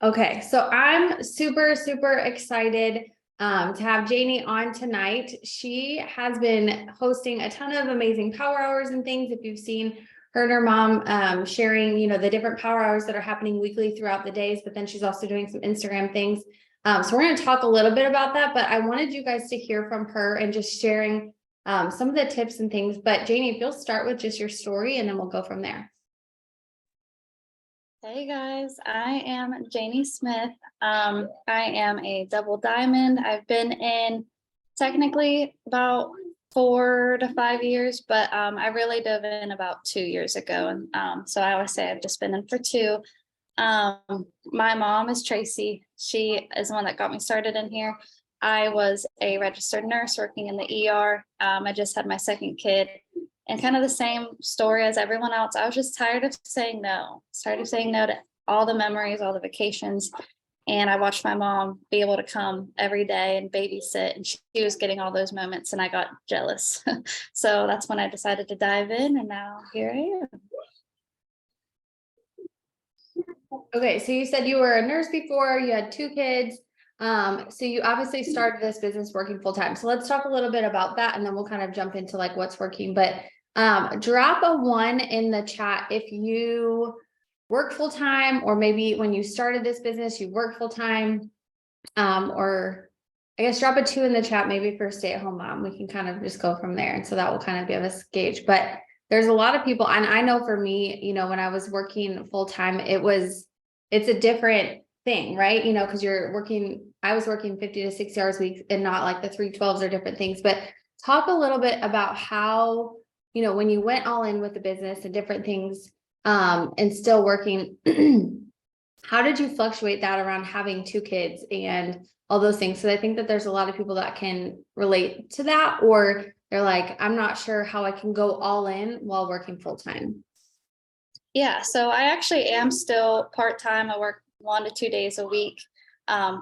Okay, so I'm super, super excited to have Janie on tonight. She has been hosting a ton of amazing power hours and things. If you've seen her and her mom sharing, the different power hours that are happening weekly throughout the days, but then she's also doing some Instagram things. So we're going to talk a little bit about that, but I wanted you guys to hear from her and just sharing some of the tips and things. But Janie, if you'll start with just your story and then we'll go from there. Hey guys, I am Janie Smith. I am a double diamond. I've been in technically about 4 to 5 years, but I really dove in about 2 years ago. And so I always say I've just been in for two. My mom is Tracy. She is the one that got me started in here. I was a registered nurse working in the ER. I just had my second kid. And kind of the same story as everyone else. I was just tired of saying no, tired of saying no to all the memories, all the vacations. And I watched my mom be able to come every day and babysit, and she was getting all those moments, and I got jealous. So that's when I decided to dive in, and now here I am. Okay, so you said you were a nurse before, you had two kids. So you obviously started this business working full time. So let's talk a little bit about that and then we'll kind of jump into like what's working. But drop a 1 in the chat if you work full time, or maybe when you started this business, you work full time. Or I guess drop a 2 in the chat, maybe for stay-at-home mom. We can kind of just go from there. And so that will kind of give us gauge. But there's a lot of people, and I know for me, when I was working full time, it's a different thing, right? Because I was working 50 to 60 hours a week and not like the 312s or different things. But talk a little bit about how, when you went all in with the business and different things, and still working, how did you fluctuate that around having two kids and all those things? So I think that there's a lot of people that can relate to that, or they're like, I'm not sure how I can go all in while working full time. Yeah, so I actually am still part-time. I work 1 to 2 days a week,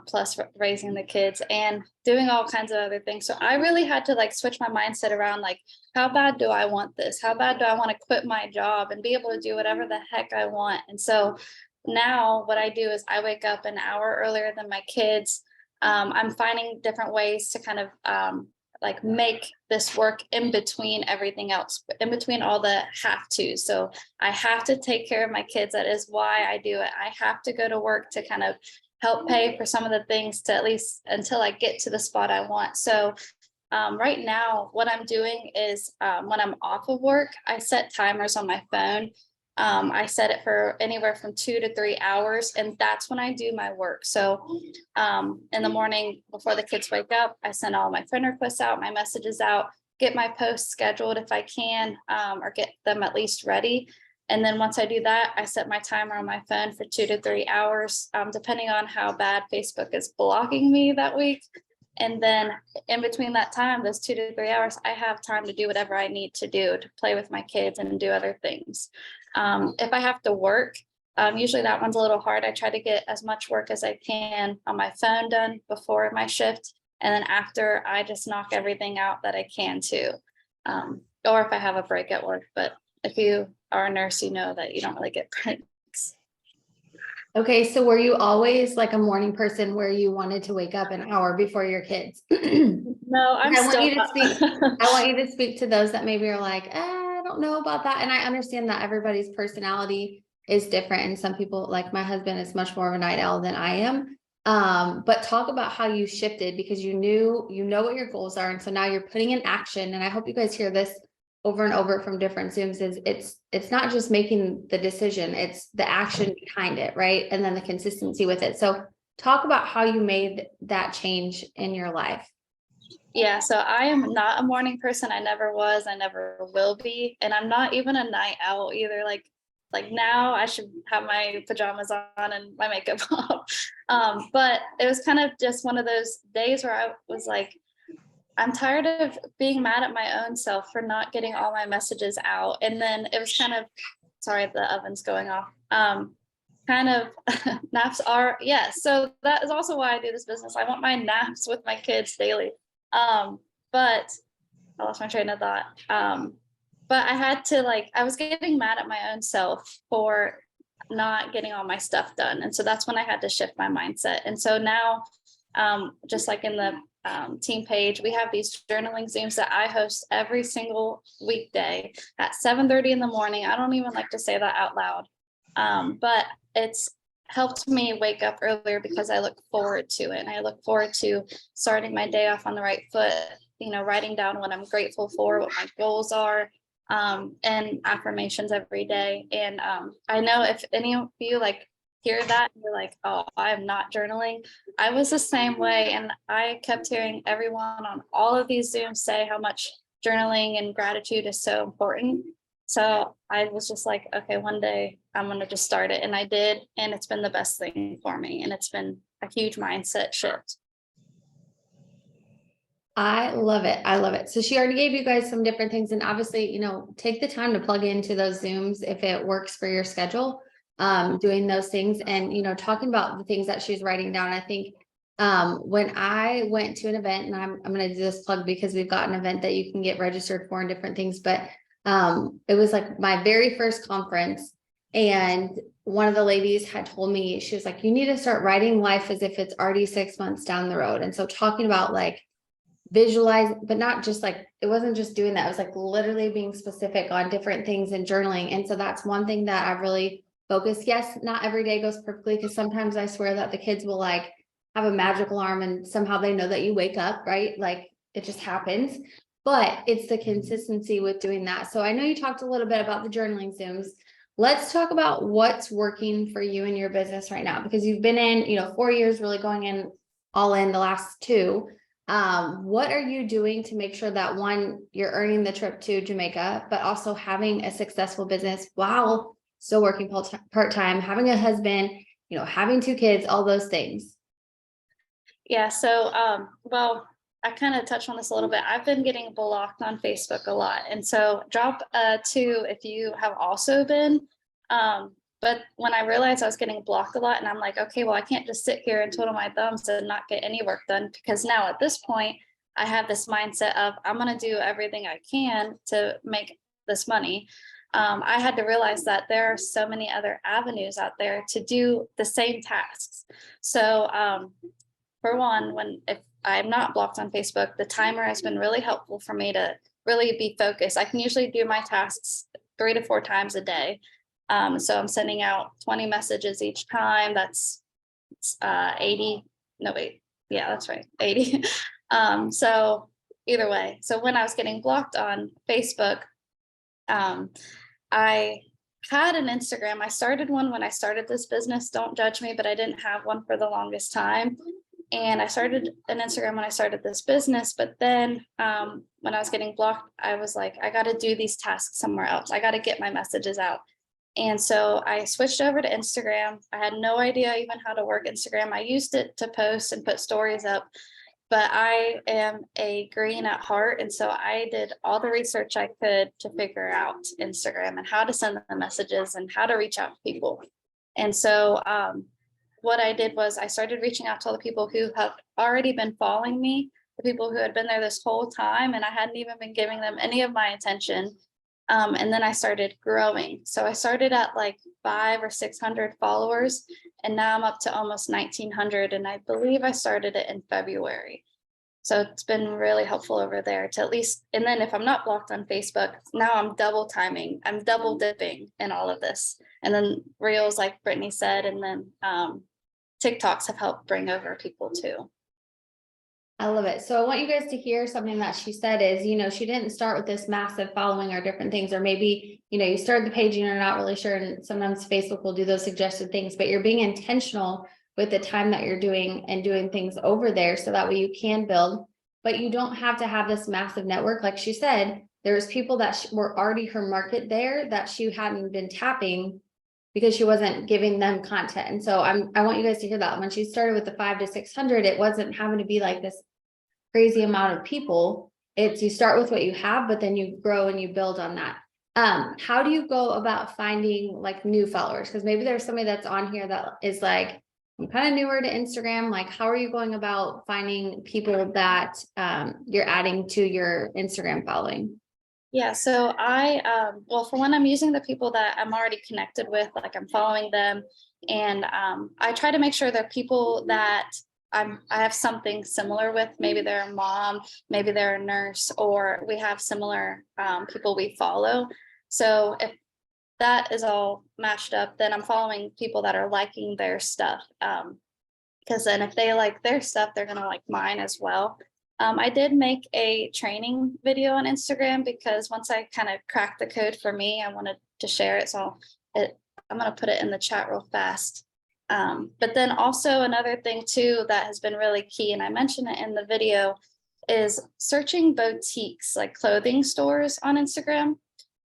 plus raising the kids and doing all kinds of other things. So I really had to like switch my mindset around like, how bad do I want this? How bad do I want to quit my job and be able to do whatever the heck I want? And so now what I do is I wake up an hour earlier than my kids. I'm finding different ways to kind of like make this work in between everything else, in between all the have to. So I have to take care of my kids. That is why I do it. I have to go to work to kind of help pay for some of the things, to at least until I get to the spot I want. So right now, what I'm doing is when I'm off of work, I set timers on my phone. I set it for anywhere from 2 to 3 hours, and that's when I do my work. So in the morning before the kids wake up, I send all my friend requests out, my messages out, get my posts scheduled if I can, or get them at least ready. And then once I do that, I set my timer on my phone for 2 to 3 hours, depending on how bad Facebook is blocking me that week. And then in between that time, those 2 to 3 hours, I have time to do whatever I need to do to play with my kids and do other things. If I have to work, usually that one's a little hard. I try to get as much work as I can on my phone done before my shift. And then after, I just knock everything out that I can too. Or if I have a break at work. But if you are a nurse, you know that you don't really get breaks. Okay, so were you always like a morning person where you wanted to wake up an hour before your kids? No, I'm I want still you to speak. I want you to speak to those that maybe are like, I don't know about that. And I understand that everybody's personality is different. And some people, like my husband, is much more of a night owl than I am. But talk about how you shifted, because you know what your goals are. And so now you're putting in action. And I hope you guys hear this over and over from different Zooms, is it's not just making the decision, it's the action behind it, right? And then the consistency with it. So talk about how you made that change in your life. Yeah, so I am not a morning person. I never was, I never will be. And I'm not even a night owl either. Like now I should have my pajamas on and my makeup off. But it was kind of just one of those days where I was like, I'm tired of being mad at my own self for not getting all my messages out. And then it was kind of, sorry, the oven's going off. Kind of naps are, yeah. So that is also why I do this business. I want my naps with my kids daily. But I lost my train of thought. But I had to I was getting mad at my own self for not getting all my stuff done. And so that's when I had to shift my mindset. And so now, just like in the team page, we have these journaling Zooms that I host every single weekday at 7:30 in the morning. I don't even like to say that out loud. But it's helped me wake up earlier because I look forward to it. And I look forward to starting my day off on the right foot, writing down what I'm grateful for, what my goals are, and affirmations every day. And I know if any of you like hear that, you're like, oh, I am not journaling. I was the same way. And I kept hearing everyone on all of these Zooms say how much journaling and gratitude is so important. So I was just like, okay, one day I'm going to just start it. And I did. And it's been the best thing for me. And it's been a huge mindset shift. I love it. I love it. So she already gave you guys some different things, and obviously, take the time to plug into those Zooms if it works for your schedule, doing those things and, talking about the things that she's writing down. I think, when I went to an event, and I'm going to do this plug because we've got an event that you can get registered for and different things, but, it was like my very first conference, and one of the ladies had told me, she was like, you need to start writing life as if it's already 6 months down the road. And so talking about like, visualize, but not just like, it wasn't just doing that. It was like literally being specific on different things and journaling. And so that's one thing that I've really focused. Yes, not every day goes perfectly, because sometimes I swear that the kids will like have a magic alarm and somehow they know that you wake up, right? Like it just happens, but it's the consistency with doing that. So I know you talked a little bit about the journaling Zooms. Let's talk about what's working for you in your business right now, because you've been in, 4 years really going in all in the last 2. What are you doing to make sure that, one, you're earning the trip to Jamaica, but also having a successful business while still working part-time, having a husband, having 2 kids, all those things? Yeah. So, well, I kind of touched on this a little bit. I've been getting blocked on Facebook a lot. And so drop 2 if you have also been. But when I realized I was getting blocked a lot, and I'm like, okay, well, I can't just sit here and twiddle my thumbs and not get any work done, because now at this point, I have this mindset of I'm going to do everything I can to make this money. I had to realize that there are so many other avenues out there to do the same tasks. So, for one, if I'm not blocked on Facebook, the timer has been really helpful for me to really be focused. I can usually do my tasks 3 to 4 times a day. So I'm sending out 20 messages each time. That's 80. No, wait. Yeah, that's right. 80. So either way. So when I was getting blocked on Facebook, I had an Instagram. I started one when I started this business. Don't judge me, but I didn't have one for the longest time. And I started an Instagram when I started this business. But then when I was getting blocked, I was like, I got to do these tasks somewhere else. I got to get my messages out. And so I switched over to Instagram. I had no idea even how to work Instagram. I used it to post and put stories up, but I am a green at heart. And so I did all the research I could to figure out Instagram and how to send the messages and how to reach out to people. And so what I did was I started reaching out to all the people who have already been following me, the people who had been there this whole time, and I hadn't even been giving them any of my attention. And then I started growing. So I started at like 500 or 600 followers, and now I'm up to almost 1,900. And I believe I started it in February. So it's been really helpful over there to at least, and then if I'm not blocked on Facebook, now I'm double timing, I'm double dipping in all of this. And then Reels, like Brittany said, and then TikToks have helped bring over people too. I love it. So I want you guys to hear something that she said is, she didn't start with this massive following or different things, or maybe, you started the page and you're not really sure. And sometimes Facebook will do those suggested things, but you're being intentional with the time that you're doing and doing things over there. So that way you can build, but you don't have to have this massive network. Like she said, there's people that were already her market there that she hadn't been tapping because she wasn't giving them content. And so I want you guys to hear that when she started with the 500 to 600, it wasn't having to be like this crazy amount of people. It's you start with what you have, but then you grow and you build on that. How do you go about finding like new followers? Because maybe there's somebody that's on here that is like, I'm kind of newer to Instagram. Like, how are you going about finding people that you're adding to your Instagram following? Yeah, so well, for one, I'm using the people that I'm already connected with, like I'm following them, and I try to make sure they're people that I have something similar with. Maybe they're a mom, maybe they're a nurse, or we have similar people we follow. So if that is all matched up, then I'm following people that are liking their stuff. Because then if they like their stuff, they're gonna like mine as well. I did make a training video on Instagram because once I kind of cracked the code for me, I wanted to share it. So I'm gonna put it in the chat real fast. But then also another thing too that has been really key, and I mentioned it in the video, is searching boutiques like clothing stores on Instagram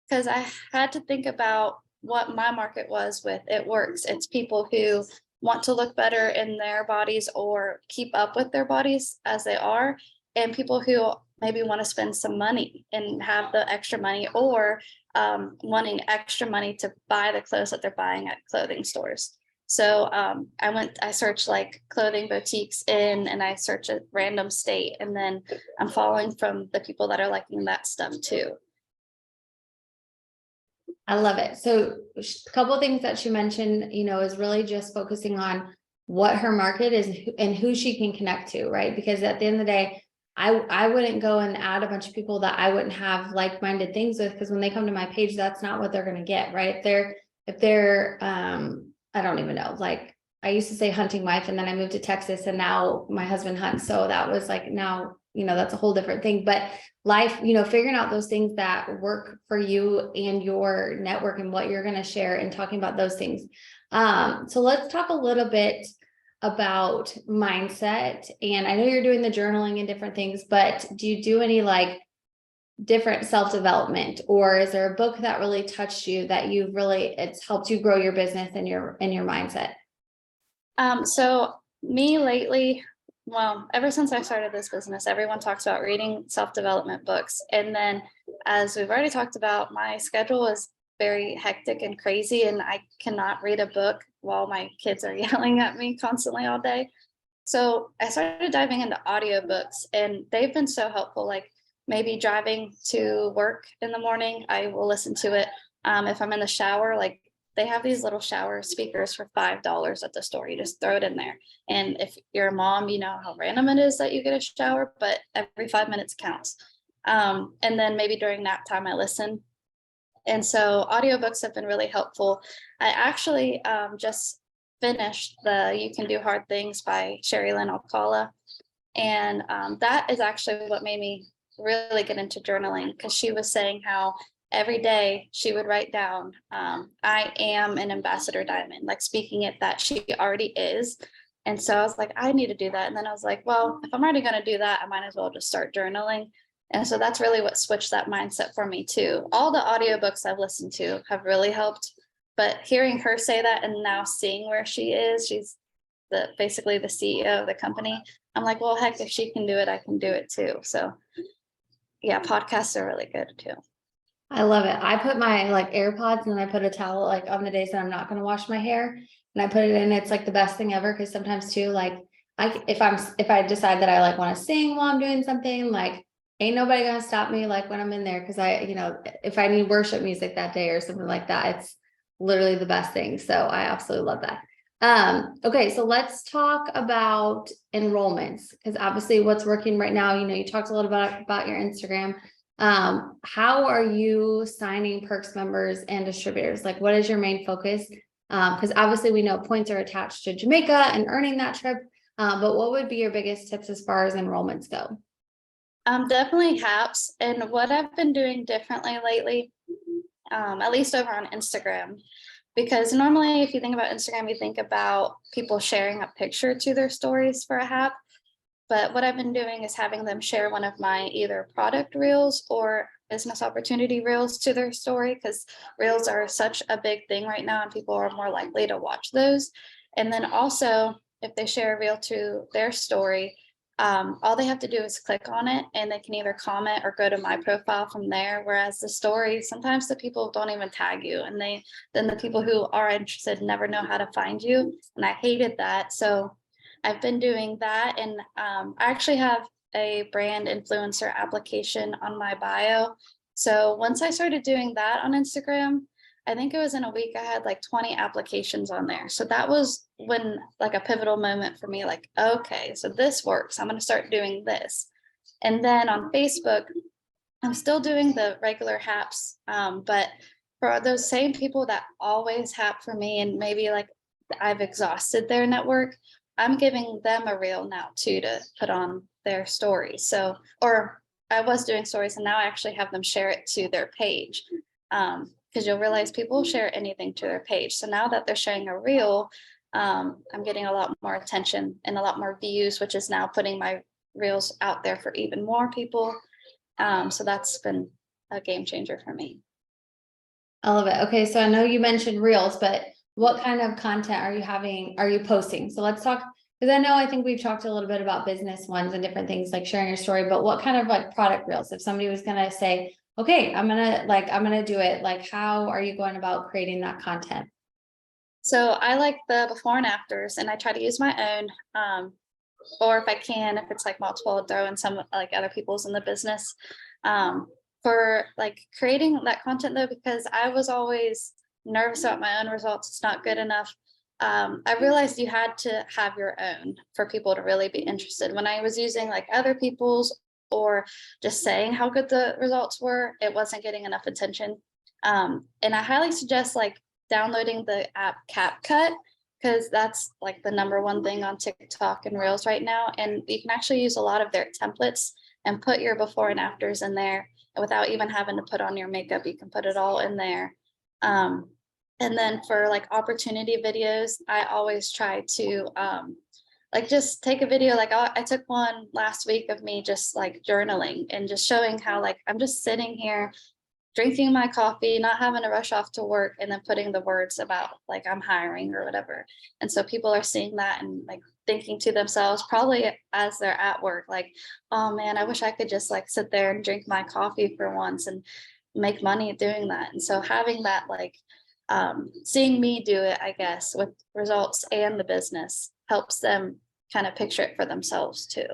because I had to think about what my market was with It Works. It's people who want to look better in their bodies or keep up with their bodies as they are, and people who maybe want to spend some money and have the extra money, or wanting extra money to buy the clothes that they're buying at clothing stores. So I searched like clothing boutiques and I search a random state, and then I'm following from the people that are liking that stuff too. I love it. So a couple of things that she mentioned, is really just focusing on what her market is and who she can connect to, right? Because at the end of the day, I wouldn't go and add a bunch of people that I wouldn't have like-minded things with, because when they come to my page, that's not what they're going to get, right? If they're I don't even know, like I used to say hunting wife, and then I moved to Texas and now my husband hunts. So that was like, now, that's a whole different thing. But life, figuring out those things that work for you and your network and what you're going to share, and talking about those things. So let's talk a little bit about mindset. And I know you're doing the journaling and different things, but do you do any like different self-development, or is there a book that really touched you that it's helped you grow your business and your mindset? So me lately, well, ever since I started this business, everyone talks about reading self-development books. And then, as we've already talked about, my schedule is very hectic and crazy, and I cannot read a book while my kids are yelling at me constantly all day. So I started diving into audiobooks, and they've been so helpful. Like maybe driving to work in the morning, I will listen to it. If I'm in the shower, like they have these little shower speakers for $5 at the store. You just throw it in there. And if you're a mom, you know how random it is that you get a shower, but every 5 minutes counts. And then maybe during nap time, I listen. And so audiobooks have been really helpful. I actually just finished the You Can Do Hard Things by Sherry Lynn Alcala. And that is actually what made me really get into journaling, because she was saying how every day she would write down, I am an ambassador diamond, like speaking it that she already is. And so I was like, I need to do that. And then I was like, well, if I'm already going to do that, I might as well just start journaling. And so that's really what switched that mindset for me too. All the audiobooks I've listened to have really helped, but hearing her say that and now seeing where she is, she's basically the CEO of the company. I'm like, well, heck, if she can do it, I can do it too. So yeah, podcasts are really good too. I love it. I put my like AirPods, and then I put a towel like on the days that I'm not going to wash my hair, and I put it in. It's like the best thing ever, because sometimes too, like if I decide that I like want to sing while I'm doing something, like ain't nobody gonna stop me like when I'm in there, because if I need worship music that day or something like that, it's literally the best thing. So I absolutely love that. Okay, so let's talk about enrollments, because obviously what's working right now, you talked a little bit about your Instagram. How are you signing Perks members and distributors? Like, what is your main focus? Because obviously we know points are attached to Jamaica and earning that trip. But what would be your biggest tips as far as enrollments go? Definitely HAPS. And what I've been doing differently lately, at least over on Instagram, because normally if you think about Instagram, you think about people sharing a picture to their stories for a HAP. But what I've been doing is having them share one of my either product reels or business opportunity reels to their story, because reels are such a big thing right now and people are more likely to watch those. And then also, if they share a reel to their story, all they have to do is click on it and they can either comment or go to my profile from there. Whereas the story, sometimes the people don't even tag you, and then the people who are interested never know how to find you. And I hated that. So I've been doing that. And I actually have a brand influencer application on my bio. So once I started doing that on Instagram, I think it was in a week, I had like 20 applications on there. So that was when like a pivotal moment for me, like, okay, so this works. I'm going to start doing this. And then on Facebook, I'm still doing the regular haps, but for those same people that always hap for me and maybe like I've exhausted their network, I'm giving them a reel now too to put on their stories. So, or I was doing stories and now I actually have them share it to their page. Because you'll realize people share anything to their page. So now that they're sharing a reel, I'm getting a lot more attention and a lot more views, which is now putting my reels out there for even more people. So that's been a game changer for me. I love it. Okay, so I know you mentioned reels, but what kind of content are you posting? So let's talk, because I think we've talked a little bit about business ones and different things like sharing your story, but what kind of like product reels? If somebody was gonna say, okay, I'm gonna do it, like how are you going about creating that content? So I like the before and afters, and I try to use my own. Or if I can, if it's like multiple, throw in some like other people's in the business. For like creating that content though, because I was always nervous about my own results, it's not good enough. I realized you had to have your own for people to really be interested. When I was using like other people's or just saying how good the results were, it wasn't getting enough attention. And I highly suggest like downloading the app CapCut, because that's like the number one thing on TikTok and Reels right now. And you can actually use a lot of their templates and put your before and afters in there. And without even having to put on your makeup, you can put it all in there. And then for like opportunity videos, I always try to like just take a video. Like I took one last week of me just like journaling and just showing how like I'm just sitting here drinking my coffee, not having to rush off to work, and then putting the words about like I'm hiring or whatever. And so people are seeing that and like thinking to themselves, probably as they're at work, like, oh man, I wish I could just like sit there and drink my coffee for once and make money doing that. And so having that like seeing me do it, I guess, with results and the business helps them kind of picture it for themselves too.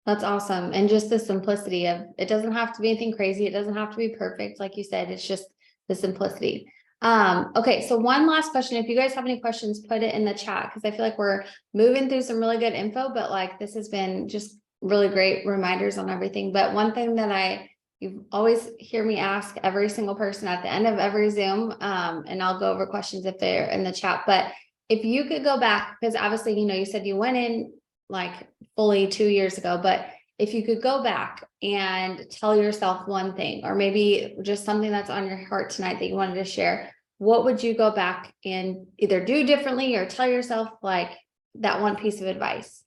That's awesome. And just the simplicity of it doesn't have to be anything crazy. It doesn't have to be perfect. Like you said, it's just the simplicity. Okay, so one last question. If you guys have any questions, put it in the chat because I feel like we're moving through some really good info, but like this has been just really great reminders on everything. But one thing that you always hear me ask every single person at the end of every Zoom, and I'll go over questions if they're in the chat, but if you could go back, because obviously, you said you went in like fully 2 years ago, but if you could go back and tell yourself one thing, or maybe just something that's on your heart tonight that you wanted to share, what would you go back and either do differently or tell yourself like that one piece of advice?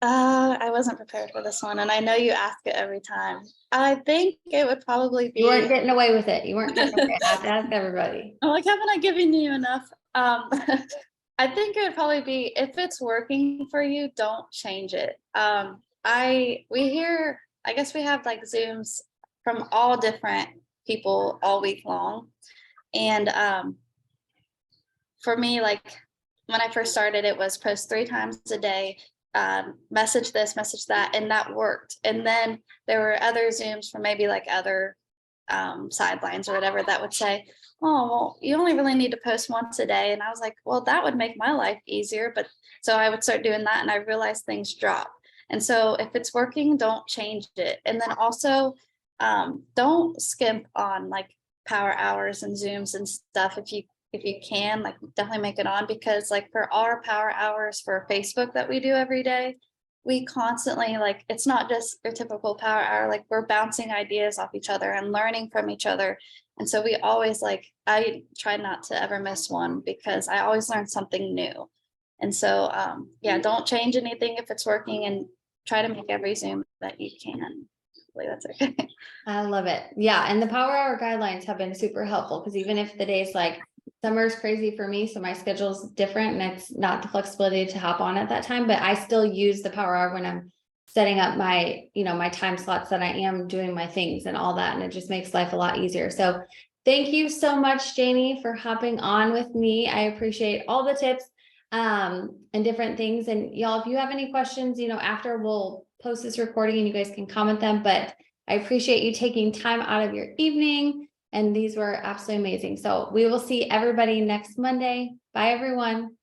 I wasn't prepared for this one, and I know you ask it every time. I think it would probably be. You weren't getting away with it. You weren't getting away. I have to ask everybody. I'm like, haven't I given you enough? I think it would probably be if it's working for you, don't change it. I guess we have like Zooms from all different people all week long. And for me, like when I first started, it was post 3 times a day, message this, message that, and that worked. And then there were other Zooms from maybe like other sidelines or whatever that would say, oh, well, you only really need to post once a day. And I was like, well, that would make my life easier. But so I would start doing that and I realized things drop. And so if it's working, don't change it. And then also don't skimp on like power hours and Zooms and stuff. If you can, like definitely make it on, because like for our power hours for Facebook that we do every day, we constantly like, it's not just your typical power hour, like we're bouncing ideas off each other and learning from each other. And so we always like, I try not to ever miss one because I always learn something new. And so yeah, don't change anything if it's working, and try to make every Zoom that you can. Hopefully that's okay. I love it. Yeah. And the power hour guidelines have been super helpful because even if the day's like summer's crazy for me, so my schedule's different and it's not the flexibility to hop on at that time, but I still use the power hour when I'm setting up my, my time slots that I am doing my things and all that. And it just makes life a lot easier. So thank you so much, Janie, for hopping on with me. I appreciate all the tips and different things. And y'all, if you have any questions, after we'll post this recording and you guys can comment them, but I appreciate you taking time out of your evening, and these were absolutely amazing. So we will see everybody next Monday. Bye, everyone.